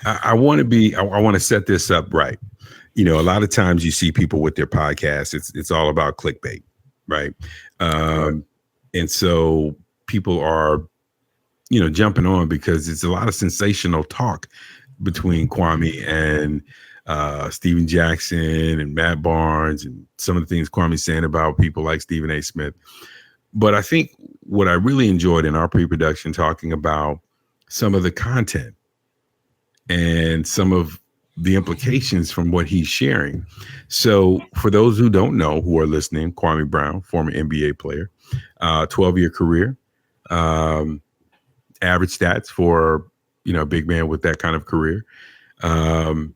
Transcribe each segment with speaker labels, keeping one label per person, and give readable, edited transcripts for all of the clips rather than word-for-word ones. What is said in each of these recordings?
Speaker 1: I want to be. I want to set this up right. You know, a lot of times you see people with their podcasts. It's all about clickbait, right?
Speaker 2: Right.
Speaker 1: Um, and so people are, jumping on because it's a lot of sensational talk between Kwame and Steven Jackson and Matt Barnes and some of the things Kwame's saying about people like Stephen A. Smith. But I think what I really enjoyed in our pre-production talking about some of the content and some of the implications from what he's sharing. So, for those who don't know, who are listening, Kwame Brown, former NBA player, 12-year career, um, average stats for a big man with that kind of career. Um,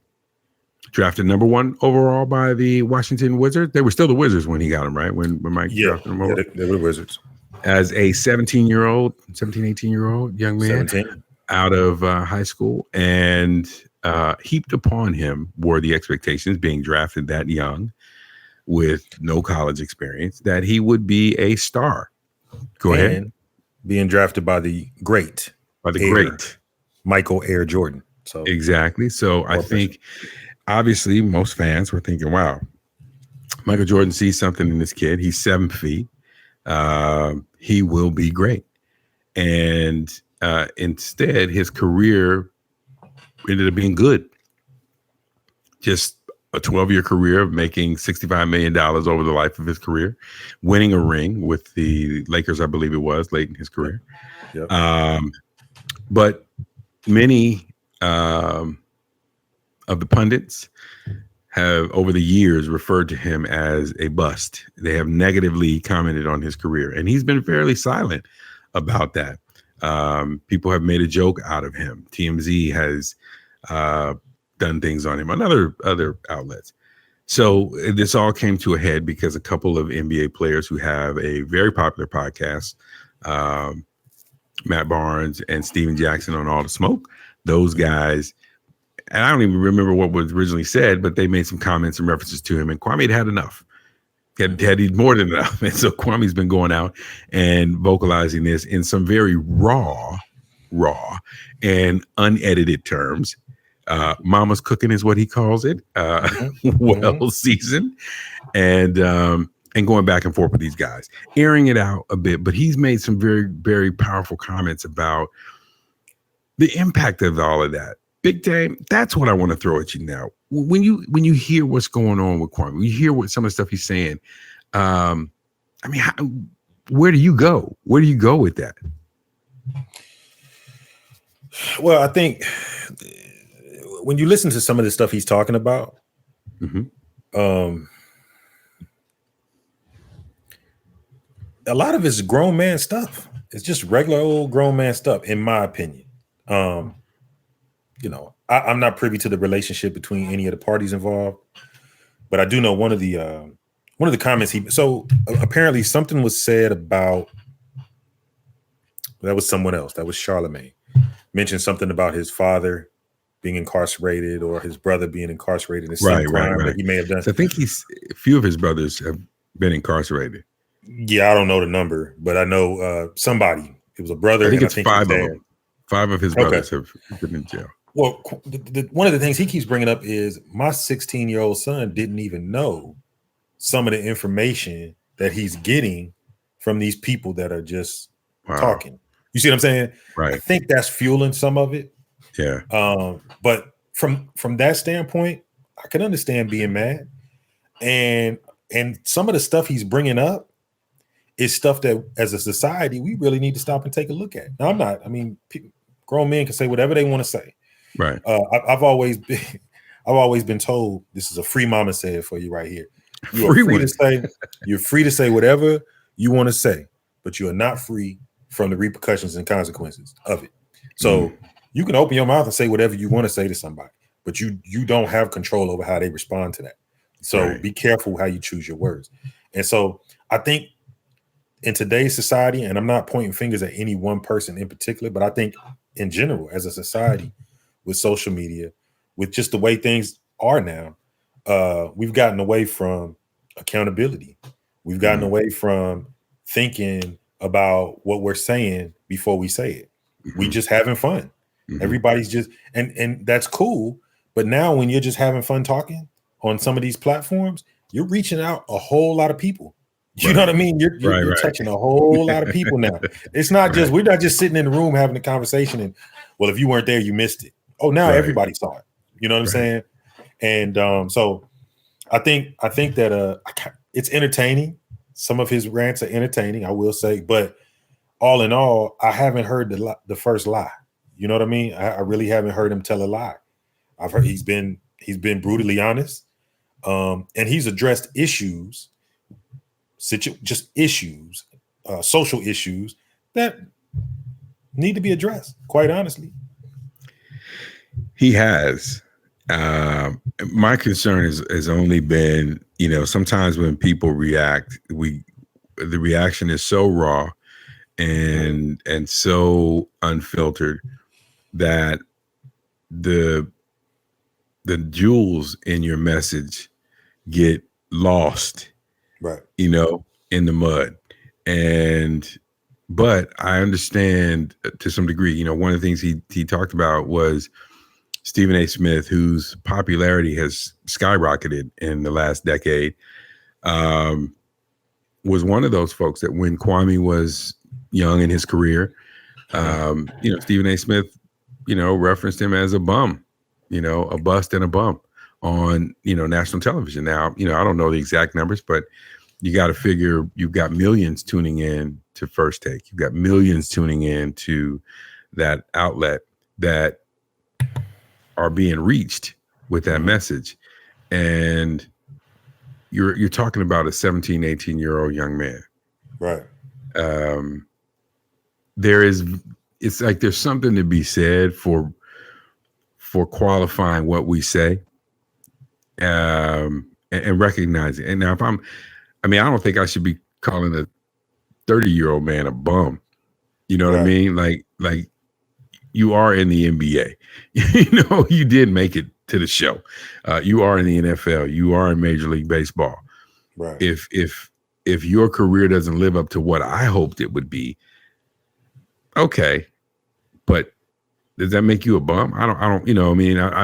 Speaker 1: Drafted number one overall by the Washington Wizards. They were still the Wizards when he got him, right? When Mike
Speaker 2: Yeah,
Speaker 1: drafted him
Speaker 2: yeah,
Speaker 1: over.
Speaker 2: they were Wizards.
Speaker 1: As a 18-year-old young man
Speaker 2: 17.
Speaker 1: out of high school, and heaped upon him were the expectations, being drafted that young with no college experience, that he would be a star. Go ahead.
Speaker 2: And being drafted by the great
Speaker 1: By the
Speaker 2: Air
Speaker 1: great.
Speaker 2: Michael Air Jordan. So
Speaker 1: Exactly. So I think obviously most fans were thinking, wow, Michael Jordan sees something in this kid. He's 7 feet. He will be great. And instead, his career ended up being good. Just a 12-year career of making $65 million over the life of his career, winning a ring with the Lakers, I believe it was, late in his career.
Speaker 2: Yep.
Speaker 1: But many of the pundits have over the years referred to him as a bust. They have negatively commented on his career, and he's been fairly silent about that. People have made a joke out of him. TMZ has done things on him on other outlets. So this all came to a head because a couple of NBA players who have a very popular podcast, Matt Barnes and Steven Jackson on All the Smoke, those guys, and I don't even remember what was originally said, but they made some comments and references to him, and Kwame had enough. Had more than enough. And so Kwame's been going out and vocalizing this in some very raw and unedited terms. Mama's cooking is what he calls it. Well seasoned, and going back and forth with these guys, airing it out a bit. But he's made some very, very powerful comments about the impact of all of that. Big Dame, that's what I want to throw at you now. When you hear what's going on with Kwame, when you hear what some of the stuff he's saying, where do you go? Where do you go with that?
Speaker 2: Well, I think when you listen to some of the stuff he's talking about, a lot of it's grown man stuff. It's just regular old grown man stuff, in my opinion. I'm not privy to the relationship between any of the parties involved, but I do know one of the comments apparently something was said about, that was someone else, that was Charlemagne, mentioned something about his father being incarcerated or his brother being incarcerated in some crime that he may have done.
Speaker 1: So I think a few of his brothers have been incarcerated.
Speaker 2: Yeah, I don't know the number, but I know somebody. It was a brother.
Speaker 1: I think it's 5 of them. 5 of his brothers have been in jail.
Speaker 2: Well, one of the things he keeps bringing up is my 16-year-old son didn't even know some of the information that he's getting from these people that are just talking. You see what I'm saying?
Speaker 1: Right.
Speaker 2: I think that's fueling some of it.
Speaker 1: Yeah.
Speaker 2: But from that standpoint, I can understand being mad. And some of the stuff he's bringing up is stuff that as a society, we really need to stop and take a look at. Now, grown men can say whatever they want to say.
Speaker 1: Right.
Speaker 2: I've always been told, this is a free mama said for you right here. You're free to say whatever you want to say, but you are not free from the repercussions and consequences of it. So you can open your mouth and say whatever you want to say to somebody, but you don't have control over how they respond to that. So be careful how you choose your words. And so I think in today's society, and I'm not pointing fingers at any one person in particular, but I think in general, as a society, with social media, with just the way things are now, we've gotten away from accountability. We've gotten away from thinking about what we're saying before we say it. We just having fun. Everybody's just and that's cool. But now when you're just having fun talking on some of these platforms, you're reaching out a whole lot of people. You know what I mean? You're touching a whole lot of people now. It's not just we're not just sitting in the room having a conversation and well, if you weren't there, you missed it. Oh, now everybody saw it. You know what I'm saying? And so I think that it's entertaining. Some of his rants are entertaining, I will say, but all in all, I haven't heard the first lie. You know what I mean? I really haven't heard him tell a lie. I've heard he's been brutally honest, and he's addressed issues, just issues, social issues that need to be addressed. Quite honestly,
Speaker 1: he has. My concern has only been, sometimes when people react, the reaction is so raw and so unfiltered that the jewels in your message get lost, in the mud. But I understand to some degree, one of the things he talked about was Stephen A. Smith, whose popularity has skyrocketed in the last decade, was one of those folks that when Kwame was young in his career, Stephen A. Smith, referenced him as a bum, a bust and a bum on, national television. Now, I don't know the exact numbers, but you got to figure you've got millions tuning in to First Take. You've got millions tuning in to that outlet that are being reached with that message. And you're talking about a 17, 18-year-old young man.
Speaker 2: Right.
Speaker 1: It's like there's something to be said for qualifying what we say, and recognizing. And now I don't think I should be calling a 30-year-old man a bum. You know what I mean? Like you are in the NBA. You did make it to the show. You are in the NFL. You are in Major League Baseball.
Speaker 2: Right.
Speaker 1: If your career doesn't live up to what I hoped it would be, okay, but does that make you a bum? I don't.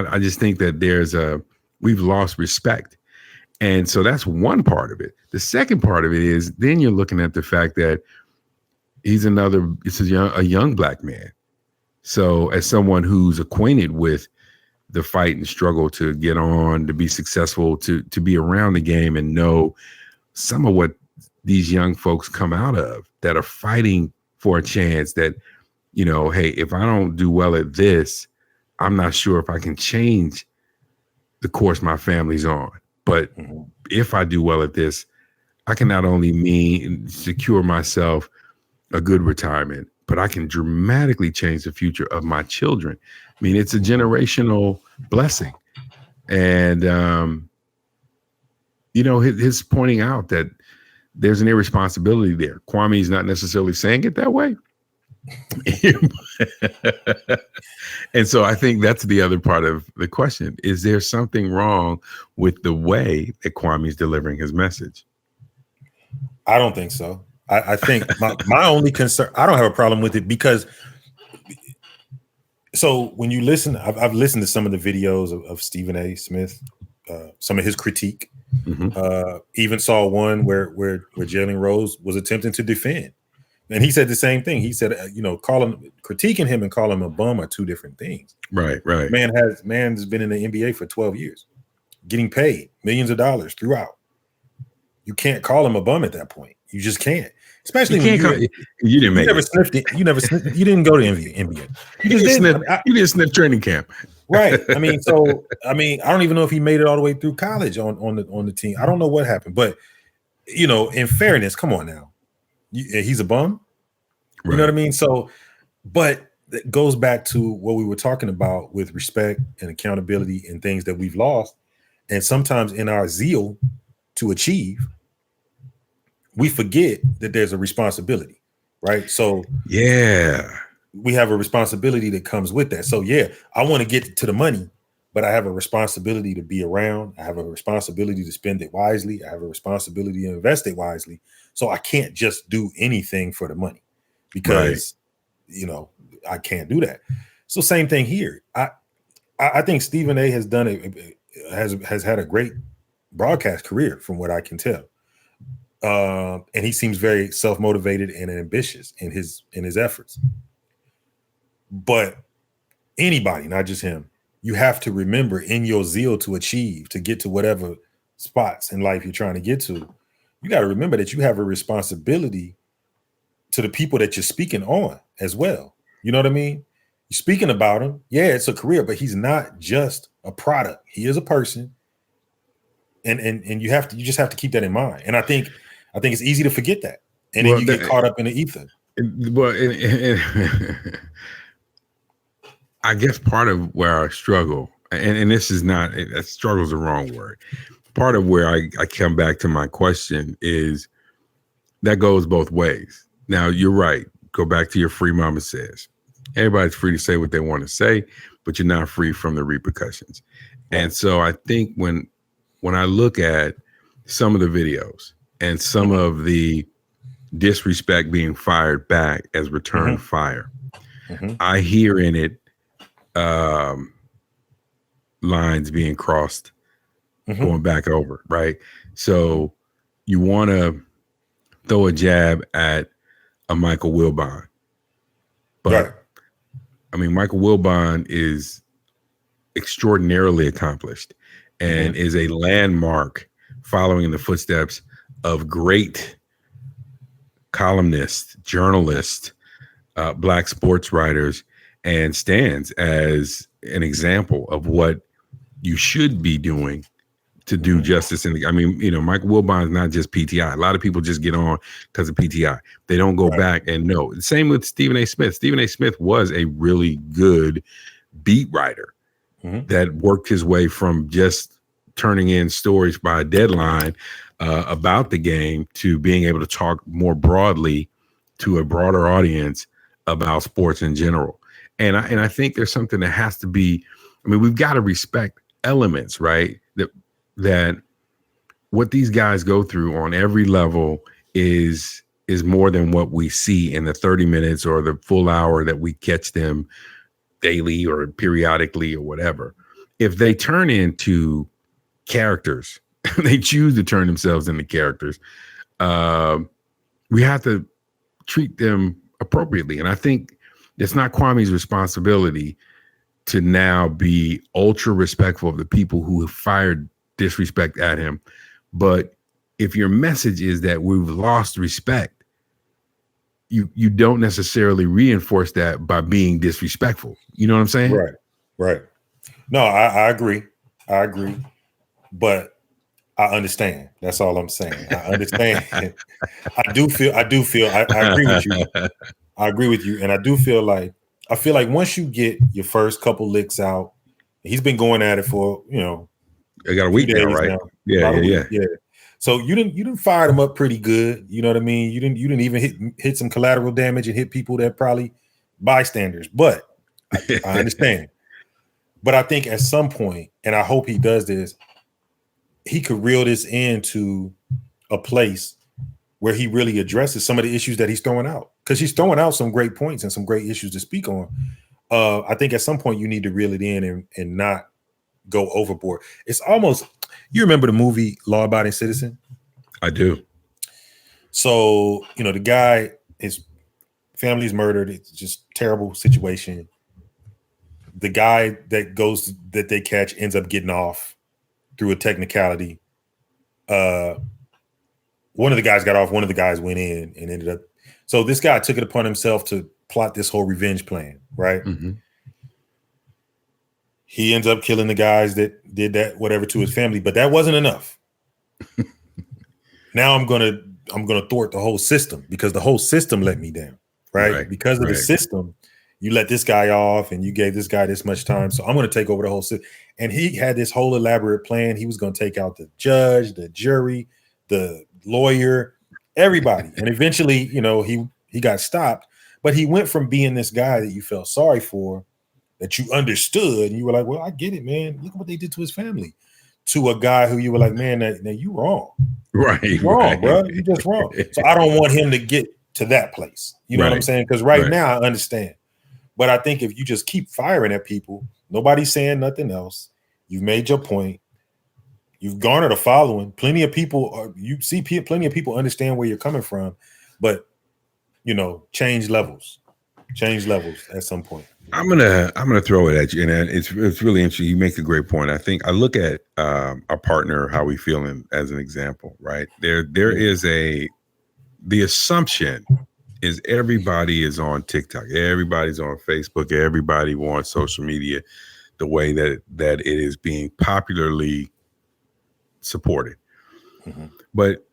Speaker 1: I just think that we've lost respect, and so that's one part of it. The second part of it is then you're looking at the fact that it's a young black man. So as someone who's acquainted with the fight and struggle to get on, to be successful, to be around the game and know some of what these young folks come out of that are fighting for a chance that, hey, if I don't do well at this, I'm not sure if I can change the course my family's on. But if I do well at this, I can not only secure myself a good retirement, but I can dramatically change the future of my children. I mean, it's a generational blessing. And, his pointing out that there's an irresponsibility there. Kwame's not necessarily saying it that way. And so I think that's the other part of the question. Is there something wrong with the way that Kwame's delivering his message?
Speaker 2: I don't think so. I think my only concern, I don't have a problem with it because so when you listen, I've listened to some of the videos of Stephen A. Smith, some of his critique. Even saw one where Jalen Rose was attempting to defend. And he said the same thing. He said, critiquing him and calling him a bum are two different things.
Speaker 1: Right.
Speaker 2: Man's been in the NBA for 12 years, getting paid millions of dollars throughout. You can't call him a bum at that point. You just can't. Especially when you didn't make it. Sniffed it. You didn't go to NBA.
Speaker 1: You didn't sniff training camp.
Speaker 2: Right. I don't even know if he made it all the way through college on the team. I don't know what happened, but in fairness, come on now. He's a bum. Right. You know what I mean? So, but it goes back to what we were talking about with respect and accountability and things that we've lost. And sometimes in our zeal to achieve, we forget that there's a responsibility, right? So
Speaker 1: yeah,
Speaker 2: we have a responsibility that comes with that. So yeah, I want to get to the money, but I have a responsibility to be around. I have a responsibility to spend it wisely. I have a responsibility to invest it wisely. So I can't just do anything for the money because, I can't do that. So same thing here. I think Stephen A. has done it, has had a great broadcast career from what I can tell. And he seems very self-motivated and ambitious in his efforts. But anybody, not just him, you have to remember in your zeal to achieve, to get to whatever spots in life you're trying to get to, you got to remember that you have a responsibility to the people that you're speaking on as well. You know what I mean? You're speaking about him. Yeah, it's a career, but he's not just a product. He is a person. And you just have to keep that in mind. And I think it's easy to forget that. And then you get caught up in the ether.
Speaker 1: Well, I guess part of where I struggle, and this is not, struggle is the wrong word. Part of where I come back to my question is that goes both ways. Now, you're right. Go back to your free mama says. Everybody's free to say what they want to say, but you're not free from the repercussions. Right. And so I think when I look at some of the videos and some of the disrespect being fired back as return fire, I hear in it lines being crossed, going back over, right? So you want to throw a jab at a Michael Wilbon, but right. I mean, Michael Wilbon is extraordinarily accomplished and is a landmark following in the footsteps of great columnists, journalists, Black sports writers, and stands as an example of what you should be doing to do justice. I mean, you know, Michael Wilbon is not just PTI. A lot of people just get on because of PTI. They don't go back and know. Same with Stephen A. Smith. Stephen A. Smith was a really good beat writer that worked his way from just turning in stories by a deadline about the game to being able to talk more broadly to a broader audience about sports in general. And I think there's something that has to be, I mean, we've got to respect elements, right? That what these guys go through on every level is more than what we see in the 30 minutes or the full hour that we catch them daily or periodically or whatever. If they turn into characters, they choose to turn themselves into characters, we have to treat them appropriately. And I think it's not Kwame's responsibility to now be ultra respectful of the people who have fired disrespect at him. But if your message is that we've lost respect, you don't necessarily reinforce that by being disrespectful. You know what I'm saying?
Speaker 2: Right. No, I agree. But I understand. That's all I'm saying. I understand. I agree with you. I agree with you. And I feel like once you get your first couple licks out, he's been going at it for, you know,
Speaker 1: I got a week now, right? Yeah.
Speaker 2: So you didn't fire him up pretty good. You know what I mean? You didn't even hit some collateral damage and hit people that probably bystanders. But I understand. But I think at some point, and I hope he does this, he could reel this into a place where he really addresses some of the issues that he's throwing out. Because he's throwing out some great points and some great issues to speak on. I think at some point you need to reel it in and not go overboard. It's almost, you remember the movie Law Abiding Citizen?
Speaker 1: I do.
Speaker 2: So, you know, the guy, his family's murdered. It's just terrible situation. The guy that they catch ends up getting off through a technicality. One of the guys got off, one of the guys went in and ended up. So this guy took it upon himself to plot this whole revenge plan, right? He ends up killing the guys that did that, whatever, to his family, but that wasn't enough. Now I'm gonna thwart the whole system because the whole system let me down, right? Because of the system, you let this guy off and you gave this guy this much time, so I'm gonna take over the whole system. And he had this whole elaborate plan. He was gonna take out the judge, the jury, the lawyer, everybody. And eventually, you know, he got stopped, but he went from being this guy that you felt sorry for, that you understood, and you were like, well, I get it, man. Look at what they did to his family. To a guy who you were like, man, now you wrong.
Speaker 1: Right.
Speaker 2: Wrong, bro. You just wrong. So I don't want him to get to that place. You know what I'm saying? Because right now I understand. But I think if you just keep firing at people, nobody's saying nothing else. You've made your point. You've garnered a following. Plenty of people plenty of people understand where you're coming from, but change levels at some point.
Speaker 1: I'm gonna throw it at you, and it's really interesting. You make a great point. I think I look at our partner, How We Feeling, as an example, right? There is the assumption is everybody is on TikTok, everybody's on Facebook, everybody wants social media the way that it is being popularly supported. Mm-hmm. But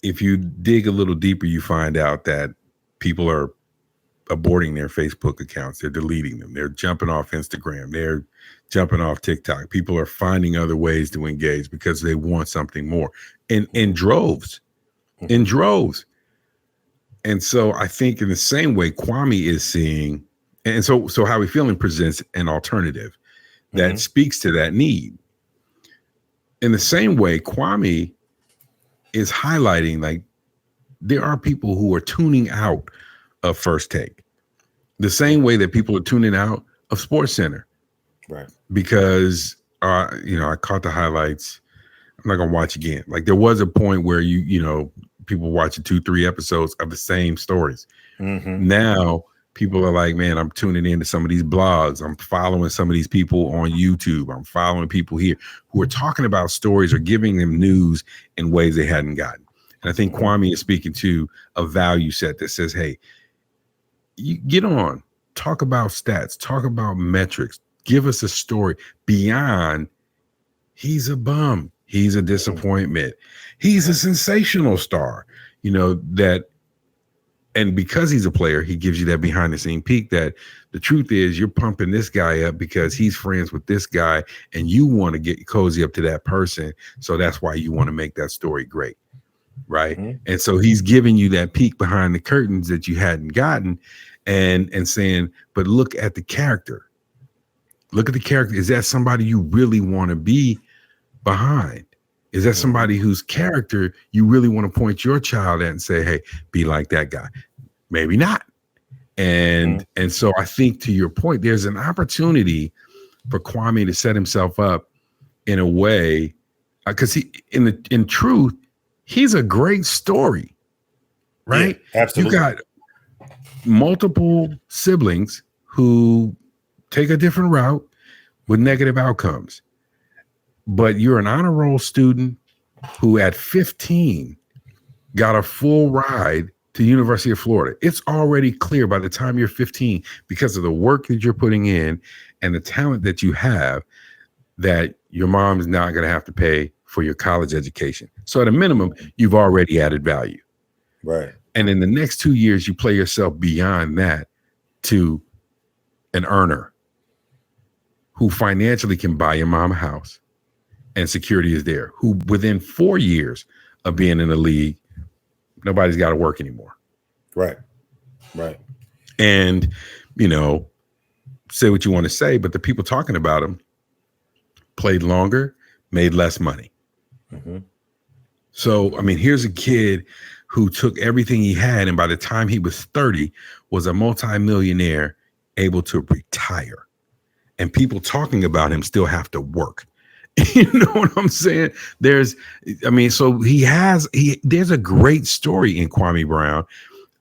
Speaker 1: if you dig a little deeper, you find out that people are aborting their Facebook accounts. They're deleting them. They're jumping off Instagram. They're jumping off TikTok. People are finding other ways to engage because they want something more in droves, in droves. And so I think in the same way Kwame is seeing, and so How We Feeling presents an alternative that speaks to that need. In the same way, Kwame is highlighting, like, there are people who are tuning out of First Take, the same way that people are tuning out of Sports Center,
Speaker 2: right? Because
Speaker 1: I caught the highlights. I'm not gonna watch again. Like, there was a point where people watching 2-3 episodes of the same stories. Now people are like, man, I'm tuning into some of these blogs. I'm following some of these people on YouTube. I'm following people here who are talking about stories or giving them news in ways they hadn't gotten. And I think Kwame is speaking to a value set that says, hey, you get on, talk about stats, talk about metrics, give us a story beyond he's a bum, he's a disappointment, he's a sensational star, and because he's a player, he gives you that behind the scene peek that the truth is you're pumping this guy up because he's friends with this guy and you want to get cozy up to that person. So that's why you want to make that story great. Right. And so he's giving you that peek behind the curtains that you hadn't gotten and saying, but look at the character. Look at the character. Is that somebody you really want to be behind? Is that somebody whose character you really want to point your child at and say, hey, be like that guy? Maybe not. And so I think, to your point, there's an opportunity for Kwame to set himself up in a way, because in truth, he's a great story, right?
Speaker 2: Yeah, absolutely.
Speaker 1: You got multiple siblings who take a different route with negative outcomes. But you're an honor roll student who at 15 got a full ride to the University of Florida. It's already clear by the time you're 15, because of the work that you're putting in and the talent that you have, that your mom is not going to have to pay for your college education. So at a minimum, you've already added value.
Speaker 2: Right.
Speaker 1: And in the next 2 years, you play yourself beyond that to an earner who financially can buy your mom a house, and security is there, who within 4 years of being in the league, nobody's got to work anymore.
Speaker 2: Right. Right.
Speaker 1: And, say what you want to say, but the people talking about him played longer, made less money. So, I mean, here's a kid who took everything he had, and by the time he was 30, was a multimillionaire, able to retire. And people talking about him still have to work. You know what I'm saying? There's a great story in Kwame Brown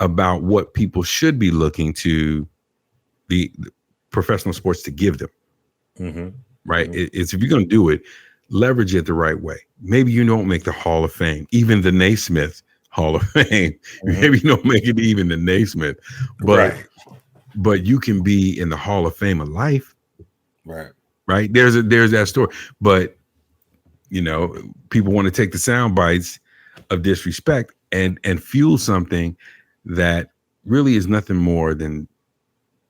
Speaker 1: about what people should be looking to the professional sports to give them. Right? It's, if you're going to do it, leverage it the right way. Maybe you don't make the Hall of Fame, even the Naismith Hall of Fame. Maybe you don't make it even the Naismith, but you can be in the Hall of Fame of life. Right. There's that story. But, people want to take the sound bites of disrespect and fuel something that really is nothing more than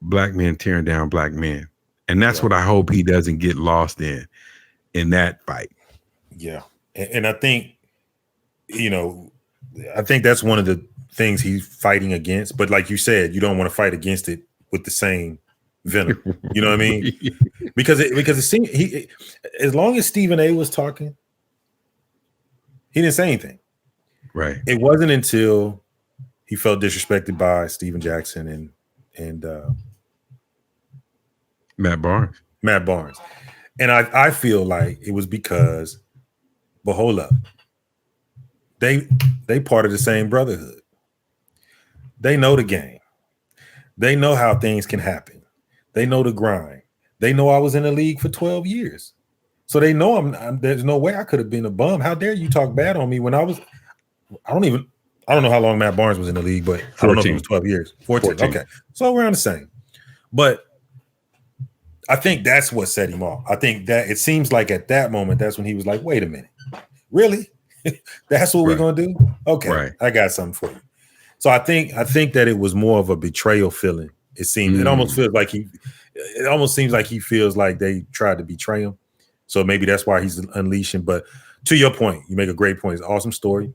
Speaker 1: black men tearing down black men. And that's what I hope he doesn't get lost in that fight.
Speaker 2: Yeah. And I think, I think that's one of the things he's fighting against. But like you said, you don't want to fight against it with the same venom. You know what I mean? Because it seemed as long as Stephen A was talking, he didn't say anything.
Speaker 1: Right.
Speaker 2: It wasn't until he felt disrespected by Steven Jackson and
Speaker 1: Matt Barnes.
Speaker 2: Matt Barnes. And I feel like it was because, but hold up. They part of the same brotherhood. They know the game. They know how things can happen. They know the grind. They know I was in the league for 12 years. So they know there's no way I could have been a bum. How dare you talk bad on me when I don't know how long Matt Barnes was in the league, but 14. I don't know if it was 12 years. 14. Okay. So around the same. But I think that's what set him off. I think that it seems like at that moment, that's when he was like, wait a minute. Really? That's what we're going to do? Okay. I got something for you. So I think that it was more of a betrayal feeling. It seemed it almost seems like he feels like they tried to betray him. So maybe that's why he's unleashing. But to your point, you make a great point. It's an awesome story.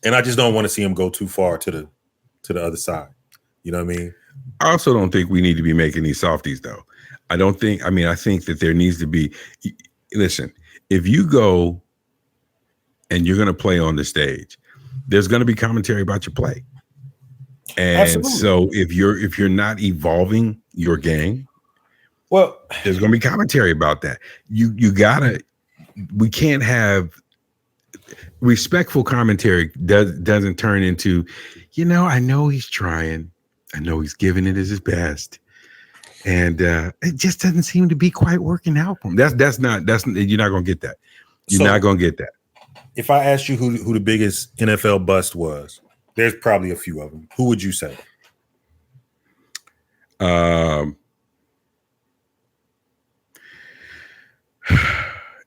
Speaker 2: And I just don't want to see him go too far to the other side. You know what I mean?
Speaker 1: I also don't think we need to be making these softies, though. I think that there needs to be, listen, if you go and you're going to play on the stage, there's going to be commentary about your play. And Absolutely. So if you're not evolving your game, well, there's going to be commentary about that. We can't have respectful commentary doesn't turn into, I know he's trying. I know he's giving it his best. And it just doesn't seem to be quite working out for him. You're not going to get that. You're not going to get that.
Speaker 2: If I asked you who the biggest NFL bust was, there's probably a few of them. Who would you say?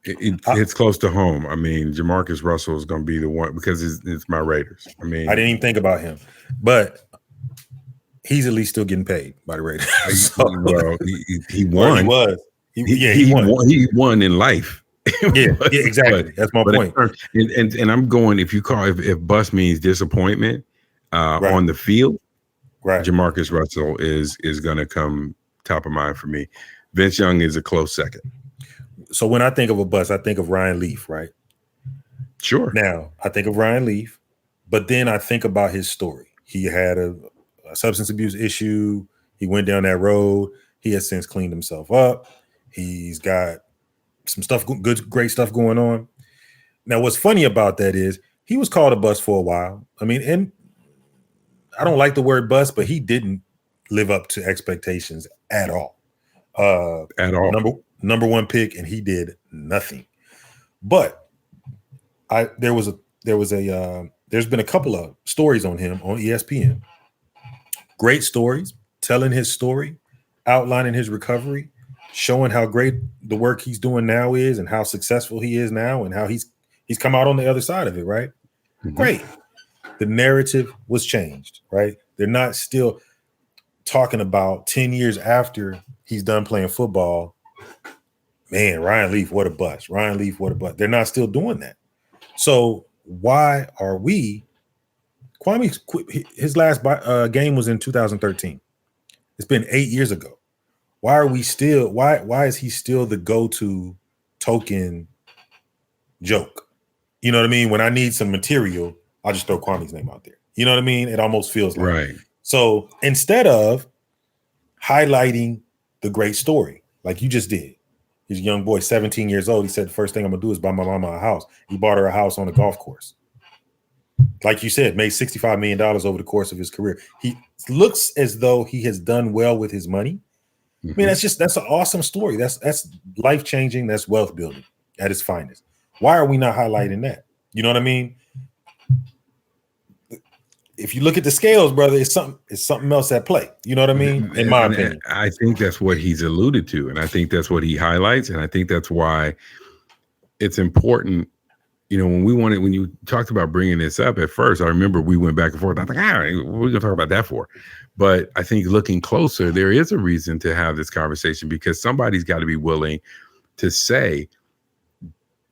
Speaker 1: It's close to home. I mean, Jamarcus Russell is going to be the one because it's my Raiders. I mean,
Speaker 2: I didn't even think about him, but he's at least still getting paid by the Raiders. So,
Speaker 1: well, he won.
Speaker 2: He won.
Speaker 1: He won in life.
Speaker 2: Yeah, exactly. That's my point.
Speaker 1: And I'm going. If bust means disappointment on the field, right? Jamarcus Russell is going to come top of mind for me. Vince Young is a close second.
Speaker 2: So when I think of a bust, I think of Ryan Leaf, right?
Speaker 1: Sure.
Speaker 2: Now I think of Ryan Leaf, but then I think about his story. He had a substance abuse issue. He went down that road. He has since cleaned himself up. He's got some stuff, great stuff going on. Now, what's funny about that is he was called a bust for a while. I mean, and I don't like the word bust, but he didn't live up to expectations at all. Number one pick, and he did nothing. But there's been a couple of stories on him on ESPN. Great stories, telling his story, outlining his recovery, showing how great the work he's doing now is and how successful he is now and how he's come out on the other side of it, right? Mm-hmm. Great. The narrative was changed, right? They're not still talking about 10 years after he's done playing football. Man, Ryan Leaf, what a bust. Ryan Leaf, what a bust. They're not still doing that. So why are we Kwame, his last game was in 2013. It's been 8 years ago. Why are we still? Why is he still the go-to token joke? You know what I mean? When I need some material, I'll just throw Kwame's name out there. You know what I mean? It almost feels like
Speaker 1: right.
Speaker 2: So instead of highlighting the great story, like you just did, he's a young boy, 17 years old. He said, the first thing I'm gonna do is buy my mama a house. He bought her a house on a golf course. Like you said, made $65 million over the course of his career. He looks as though he has done well with his money. Mm-hmm. I mean, that's an awesome story. That's life-changing. That's wealth building at its finest. Why are we not highlighting that? You know what I mean? If you look at the scales, brother, it's something else at play. You know what I mean? In my opinion.
Speaker 1: I think that's what he's alluded to. And I think that's what he highlights. And I think that's why it's important. You know, when you talked about bringing this up at first, I remember we went back and forth. I was like, what are we going to talk about that for? But I think looking closer, there is a reason to have this conversation because somebody's got to be willing to say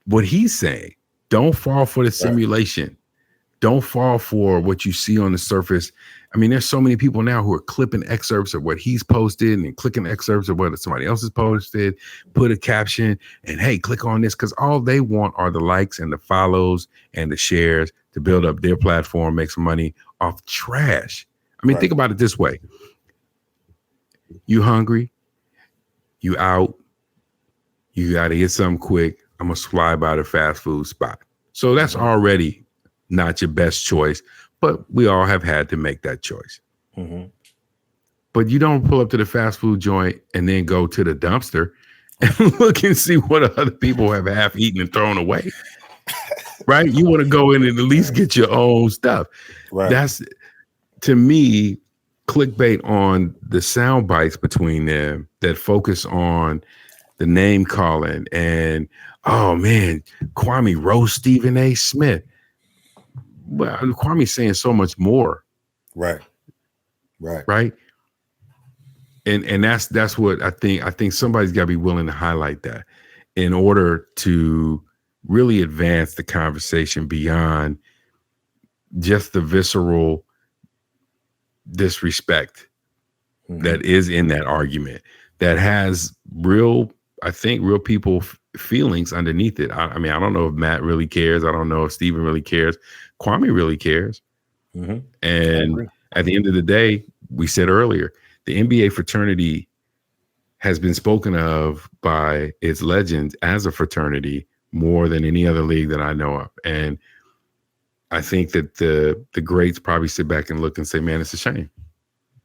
Speaker 1: what he's saying. Don't fall for the simulation. Right. Don't fall for what you see on the surface. I mean, there's so many people now who are clipping excerpts of what he's posted and clicking excerpts of what somebody else has posted, put a caption, and hey, click on this, because all they want are the likes and the follows and the shares to build up their platform, make some money off trash. I mean, Think about it this way. You hungry? You out, you got to get something quick. I'm going to fly by the fast food spot. So that's already not your best choice, but we all have had to make that choice. Mm-hmm. But you don't pull up to the fast food joint and then go to the dumpster and look and see what other people have half eaten and thrown away. Right? You want to go in and at least get your own stuff. Right. That's, to me, clickbait on the sound bites between them that focus on the name calling and, oh man, Kwame roast Stephen A. Smith. Well, Kwame's saying so much more.
Speaker 2: Right.
Speaker 1: And that's what I think. I think somebody's got to be willing to highlight that in order to really advance the conversation beyond just the visceral disrespect that is in that argument that has real people feelings underneath it. I mean, I don't know if Matt really cares. I don't know if Stephen really cares. Kwame really cares. Mm-hmm. And at the end of the day, we said earlier, the NBA fraternity has been spoken of by its legends as a fraternity more than any other league that I know of. And I think that the greats probably sit back and look and say, man, it's a shame.